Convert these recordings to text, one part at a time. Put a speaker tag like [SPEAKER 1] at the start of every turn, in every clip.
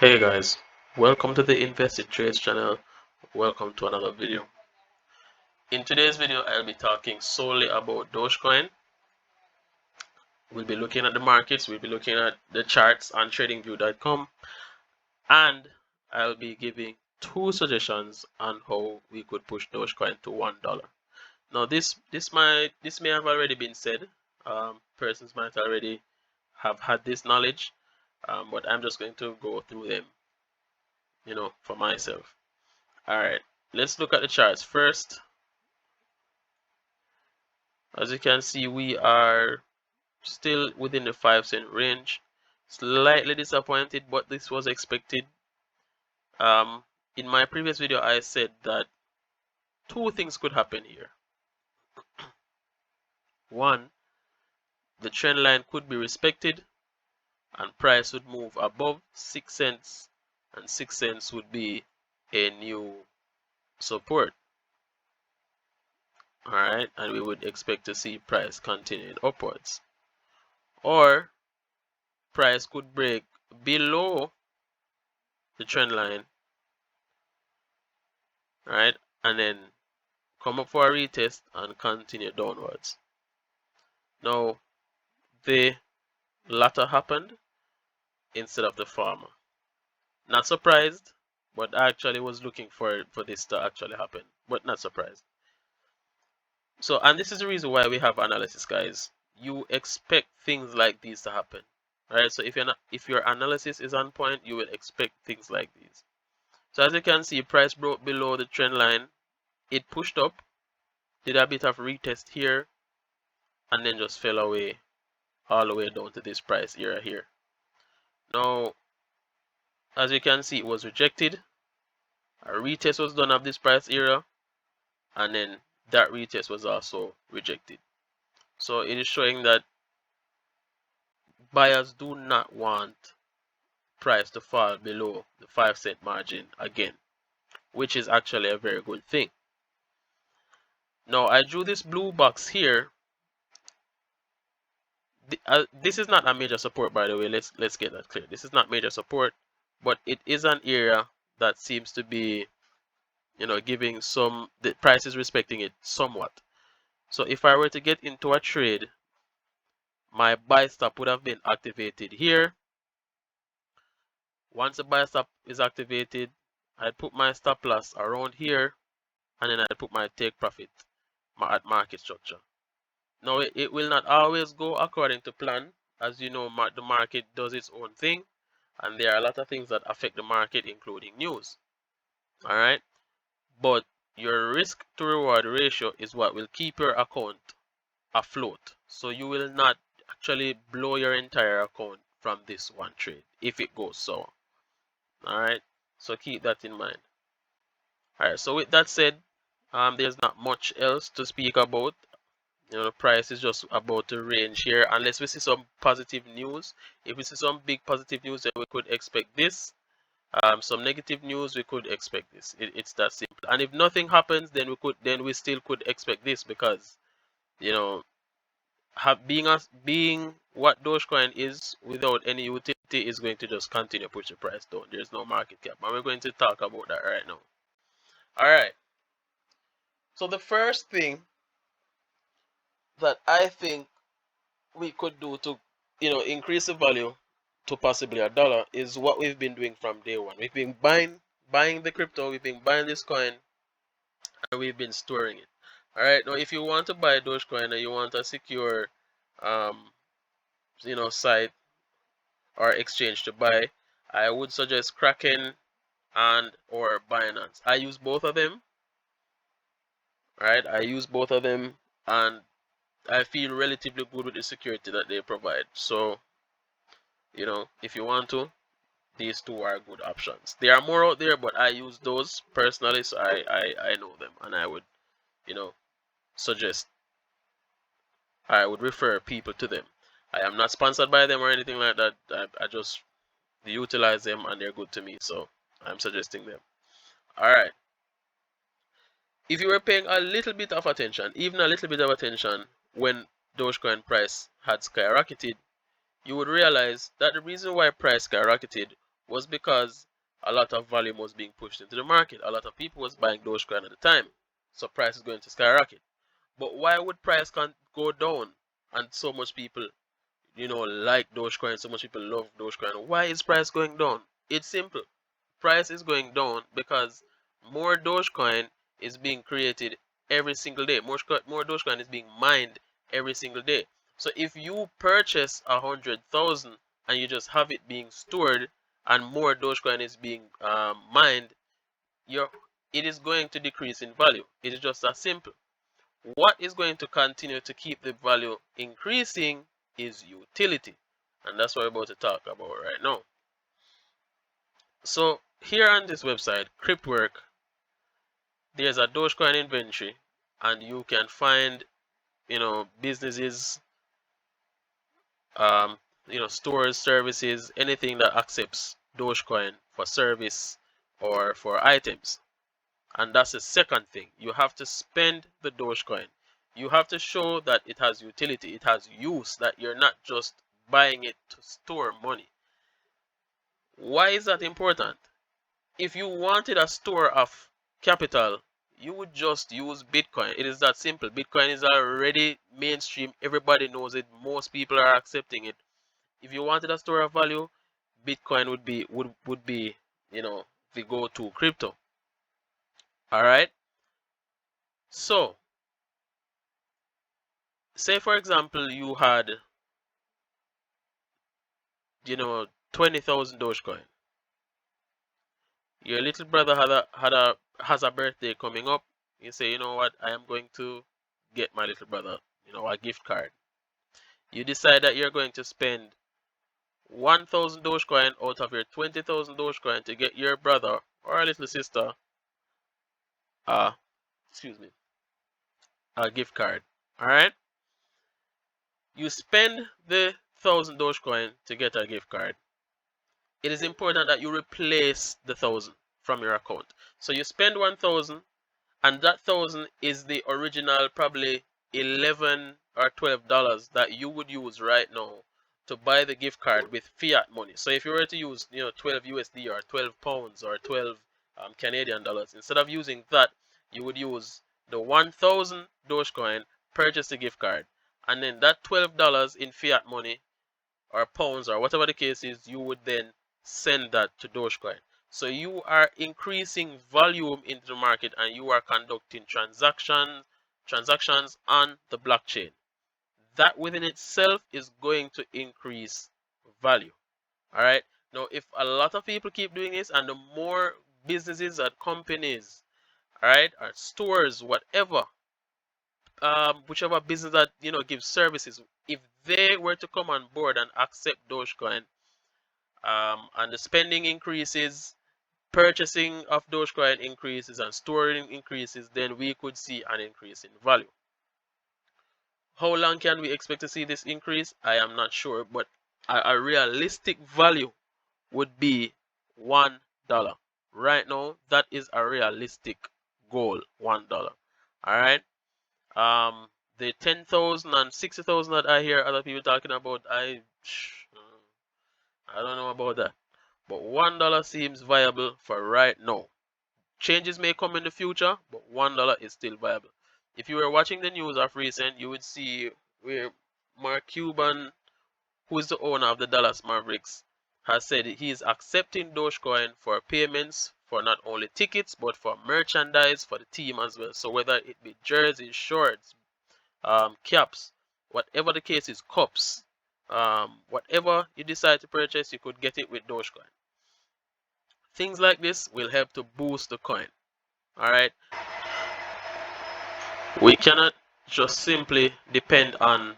[SPEAKER 1] Hey guys, welcome to the Invested Trades channel. Welcome to another video. In today's video, I'll be talking solely about Dogecoin. We'll be looking at the markets, we'll be looking at the charts on tradingview.com, and I'll be giving two suggestions on how we could push Dogecoin to $1. Now this may have already been said. Persons might already have had this knowledge, but I'm just going to go through them, for myself. Alright, let's look at the charts first. As you can see, we are still within the 5-cent range. Slightly disappointed, but this was expected. In my previous video, I said that two things could happen here. One, the trend line could be respected and price would move above 6 cents, and 6 cents would be a new support. Alright, and we would expect to see price continuing upwards. Or price could break below the trend line, right, and then come up for a retest and continue downwards. Now the latter happened instead of the former. Not surprised, but I actually was looking for this to actually happen, but not surprised. So, and this is the reason why we have analysis, guys. You expect things like these to happen, right? So if your analysis is on point, you will expect things like these. So as you can see, price broke below the trend line. It pushed up, did a bit of retest here, and then just fell away all the way down to this price area here. Now, as you can see, it was rejected. A retest was done of this price area, and then that retest was also rejected. So it is showing that buyers do not want price to fall below the 5-cent margin again, which is actually a very good thing. Now I drew this blue box here. This is not a major support, by the way. Let's get that clear. This is not major support, but it is an area that seems to be, giving some, the price is respecting it somewhat. So if I were to get into a trade, my buy stop would have been activated here. Once the buy stop is activated, I'd put my stop loss around here, and then I'd put my take profit at market structure. Now it will not always go according to plan. As you know, the market does its own thing, and there are a lot of things that affect the market, including news. Alright, but your risk to reward ratio is what will keep your account afloat. So you will not actually blow your entire account from this one trade if it goes sour. Alright, so keep that in mind. Alright, so with that said, there's not much else to speak about. The price is just about to range here unless we see some positive news. If we see some big positive news, then we could expect this. Some negative news, we could expect this. It's that simple. And if nothing happens, then we still could expect this, because being what Dogecoin is without any utility is going to just continue to push the price down. There's no market cap, and we're going to talk about that right now. All right. So the first thing that I think we could do to increase the value to possibly $1 is what we've been doing from day one. We've been buying the crypto, we've been buying this coin, and we've been storing it. All right, now if you want to buy Dogecoin and you want a secure site or exchange to buy, I would suggest Kraken and or Binance. I use both of them. Right, I use both of them, and I feel relatively good with the security that they provide. So, if you want to, these two are good options. There are more out there, but I use those personally, so I know them, and I would, suggest, I would refer people to them. I am not sponsored by them or anything like that. I just utilize them, and they're good to me, so I'm suggesting them. All right. If you were paying a little bit of attention, even a little bit of attention, when Dogecoin price had skyrocketed, you would realize that the reason why price skyrocketed was because a lot of volume was being pushed into the market. A lot of people was buying Dogecoin at the time. So price is going to skyrocket. But why would price go down and so much people, like Dogecoin, so much people love Dogecoin? Why is price going down? It's simple. Price is going down because more Dogecoin is being created every single day. More Dogecoin is being mined every single day. So if you purchase 100,000 and you just have it being stored and more Dogecoin is being mined, it is going to decrease in value. It is just that simple. What is going to continue to keep the value increasing is utility. And that's what we're about to talk about right now. So here on this website, Cryptwork, there's a Dogecoin inventory, and you can find, businesses, stores, services, anything that accepts Dogecoin for service or for items. And that's the second thing. You have to spend the Dogecoin. You have to show that it has utility, it has use, that you're not just buying it to store money. Why is that important? If you wanted a store of capital, you would just use Bitcoin. It is that simple. Bitcoin is already mainstream. Everybody knows it. Most people are accepting it. If you wanted a store of value, Bitcoin would be the go-to crypto. All right. So, say for example, you had 20,000 Dogecoin. Your little brother has a birthday coming up. You say, you know what, I am going to get my little brother, a gift card. You decide that you're going to spend 1,000 Dogecoin out of your 20,000 Dogecoin to get your brother or a little sister, excuse me, a gift card. All right. You spend the 1,000 Dogecoin to get a gift card. It is important that you replace the 1,000 from your account. So you spend 1,000, and that 1,000 is the original probably $11 or $12 that you would use right now to buy the gift card with fiat money. So if you were to use 12 USD or 12 pounds or 12 Canadian dollars, instead of using that, you would use the 1,000 Dogecoin, purchase the gift card, and then that $12 in fiat money or pounds or whatever the case is, you would then send that to Dogecoin. So you are increasing volume into the market, and you are conducting transactions on the blockchain. That within itself is going to increase value. All right. Now, if a lot of people keep doing this, and the more businesses and companies, all right, or stores, whatever, whichever business that gives services, if they were to come on board and accept Dogecoin, and the spending increases, purchasing of Dogecoin increases, and storing increases, then we could see an increase in value. How long can we expect to see this increase? I am not sure, but a realistic value would be $1. Right now, that is a realistic goal, $1. All right. The 10,000 and 60,000 that I hear other people talking about, I don't know about that. But $1 seems viable for right now. Changes may come in the future, but $1 is still viable. If you were watching the news of recent, you would see where Mark Cuban, who is the owner of the Dallas Mavericks, has said he is accepting Dogecoin for payments for not only tickets but for merchandise for the team as well. So whether it be jerseys, shorts, caps, whatever the case is, cups, whatever you decide to purchase, you could get it with Dogecoin. Things like this will help to boost the coin. All right. We cannot just simply depend on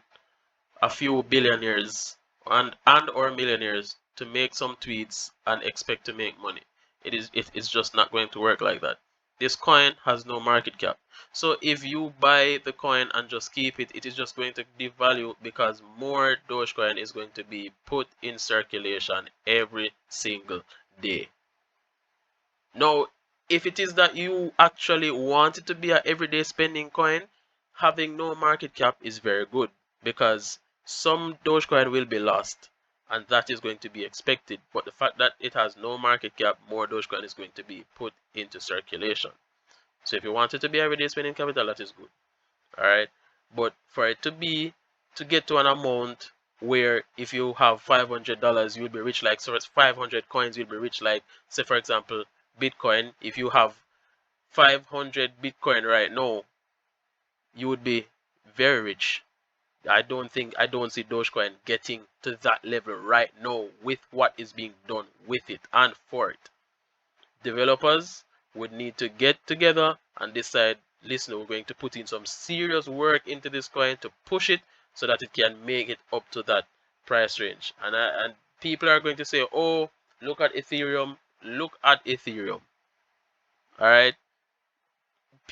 [SPEAKER 1] a few billionaires and or millionaires to make some tweets and expect to make money. It's just not going to work like that. This coin has no market cap. So if you buy the coin and just keep it, it is just going to devalue because more Dogecoin is going to be put in circulation every single day. Now, if it is that you actually want it to be an everyday spending coin, having no market cap is very good because some Dogecoin will be lost and that is going to be expected. But the fact that it has no market cap, more Dogecoin is going to be put into circulation. So if you want it to be everyday spending capital, that is good. All right, but for it to get to an amount where if you have $500, you'll be rich. Like, so it's 500 coins, you'll be rich. Like, say for example, Bitcoin. If you have 500 Bitcoin right now, you would be very rich. I don't see Dogecoin getting to that level right now with what is being done with it and for it. Developers would need to get together and decide, listen, we're going to put in some serious work into this coin to push it so that it can make it up to that price range. And people are going to say, oh, look at Ethereum, look at Ethereum. All right.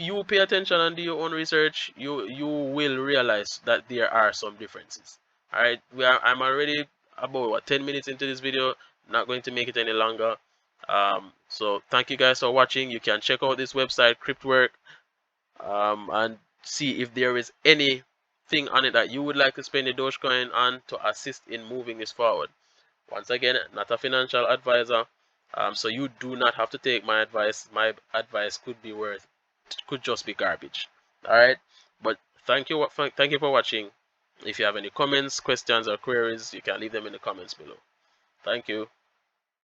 [SPEAKER 1] You pay attention and do your own research, you will realize that there are some differences. All right, I'm already about 10 minutes into this video, not going to make it any longer. So thank you guys for watching. You can check out this website, Cryptwork, and see if there is anything on it that you would like to spend a Dogecoin on to assist in moving this forward. Once again, not a financial advisor, so you do not have to take my advice. My advice could just be garbage. All right, but thank you for watching. If you have any comments, questions, or queries, you can leave them in the comments below. Thank you.